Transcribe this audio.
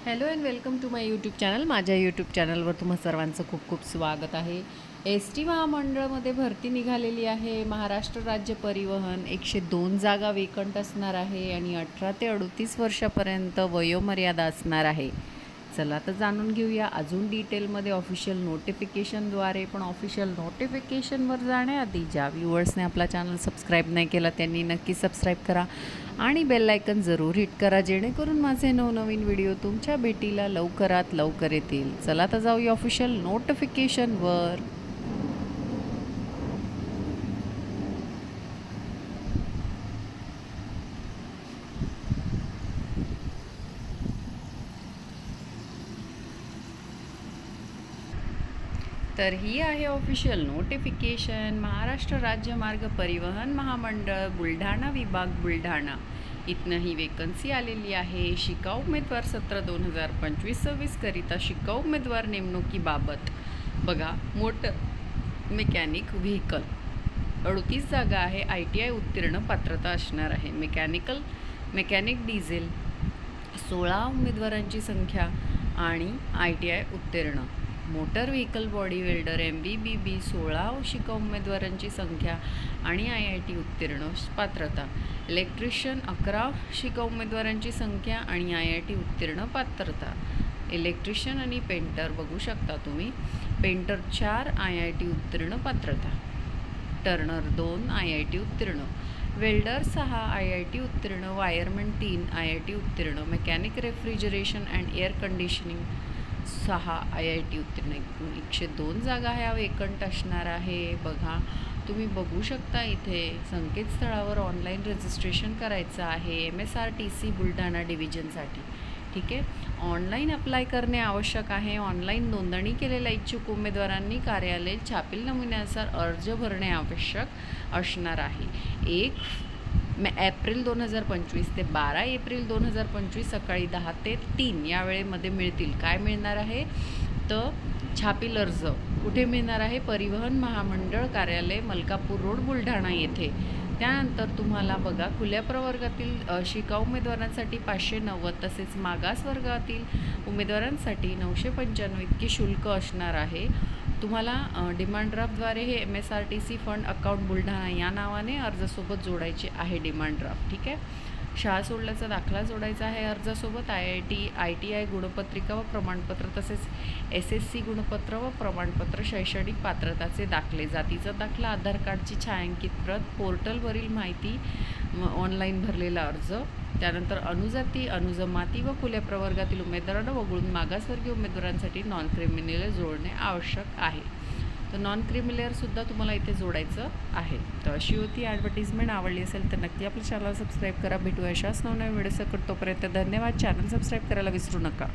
Hello and welcome to my YouTube channel. माझ्या YouTube चॅनलवर तुम्हा सर्वांचं खूप खूप स्वागत आहे। एस टी महामंडळामध्ये भरती निघालेली आहे। महाराष्ट्र राज्य परिवहन 102 जागा वेकंट असणार आहे आणि 18 ते 38 वर्षापर्यंत वयोमर्यादा असणार आहे। चला तर जाणून घेऊया अजून डिटेलमध्ये ऑफिशियल नोटिफिकेशनद्वारे। पण ऑफिशियल नोटिफिकेशनवर जाण्याआधी ज्या व्ह्यूअर्सने आपला चॅनल सबस्क्राईब नाही केला त्यांनी नक्की सबस्क्राईब करा आणि बेल आयकन जरूर हिट करा, जेणेकरून माझे नवनवीन व्हिडिओ तुमच्या भेटीला लवकरात लवकर येतील। चला तर जाऊया ऑफिशियल नोटिफिकेशनवर। तर ही आहे ऑफिशियल नोटिफिकेशन। महाराष्ट्र राज्य मार्ग परिवहन महामंडळ बुलढाणा विभाग बुलढाणा इथनं ही वेकन्सी आलेली आहे। शिकाऊ उमेदवार सत्र 2025-26 करिता शिकाऊ उमेदवार नेमणुकीबाबत बघा, मोटर मेकॅनिक व्हेकल 38 जागा आहे। ITI उत्तीर्ण पात्रता असणार आहे। मेकॅनिक डिझेल 16 उमेदवारांची संख्या आणि ITI उत्तीर्ण। Motor vehicle body welder MBBB 16 शिकाऊ उमेदवारांची संख्या आणि IIT उत्तीर्ण पात्रता। इलेक्ट्रिशियन 11 शिकाऊ उमेदवारांची संख्या आणि IIT उत्तीर्ण पात्रता। इलेक्ट्रिशियन आणि पेंटर बघू शकता तुम्ही, पेंटर 4 IIT उत्तीर्ण पात्रता। टर्नर 2 IIT उत्तीर्ण। वेल्डर 6 IIT उत्तीर्ण। वायरमॅन 3 IIT उत्तीर्ण। Mechanic refrigeration and air conditioning 6 IIT उत्तीर्ण। 102 जागा ह्या वेकंट असणार आहे। बघा तुम्ही बघू शकता इथे संकेतस्थळावर ऑनलाईन रजिस्ट्रेशन करायचं आहे MSRTC बुलढाणा डिव्हिजनसाठी। ठीक आहे, ऑनलाईन अप्लाय करणे आवश्यक आहे। ऑनलाईन नोंदणी केलेल्या इच्छुक उमेदवारांनी कार्यालय छापील नमुन्यानुसार अर्ज भरणे आवश्यक असणार आहे। 1 एप्रिल 2025 ते 12 एप्रिल 2025 सकाळी 10 ते 3 या वेळेमध्ये मिळतील। काय मिळणार आहे तर छापील अर्ज कुठे मिळणार आहे? परिवहन महामंडळ कार्यालय मलकापूर रोड बुलढाणा येथे। त्यानंतर तुम्हाला बघा, खुल्या प्रवर्गातील शिकाऊ उमेदवारांसाठी 590, तसेच मागास वर्गातील उमेदवारांसाठी 995 इतके शुल्क असणार आहे। तुम्हाला डिमांड ड्राफ्टद्वारे हे MSRTC फंड अकाउंट बुलढाणा या नावाने अर्जासोबत जोडायचे आहे डिमांड ड्राफ्ट। ठीक आहे, शाळा सोडल्याचा दाखला जोडायचा आहे अर्जासोबत। ITI गुणपत्रिका व प्रमाणपत्र, तसेच SSC गुणपत्र व प्रमाणपत्र, शैक्षणिक पात्रताचे दाखले, जातीचा दाखला, आधार कार्डची छायांकित प्रत, पोर्टलवरील माहिती, ऑनलाईन भरलेला अर्ज। त्यानंतर अनुजाती अनुजमाती व खुल्या प्रवर्गातील उमेदवारांना वगळून मागासवर्गीय उमेदवारांसाठी नॉन क्रिमिनल जोडणे आवश्यक आहे। तर नॉन क्रिमिनलसुद्धा तुम्हाला इथे जोडायचं आहे। तर अशी होती ॲडव्हर्टिजमेंट। आवडली असेल तर नक्की आपल्या चॅनल सबस्क्राईब करा। भेटूया अशाच नवनवीन व्हिडिओ सकट, तोपर्यंत धन्यवाद। चॅनल सबस्क्राईब करायला विसरू नका।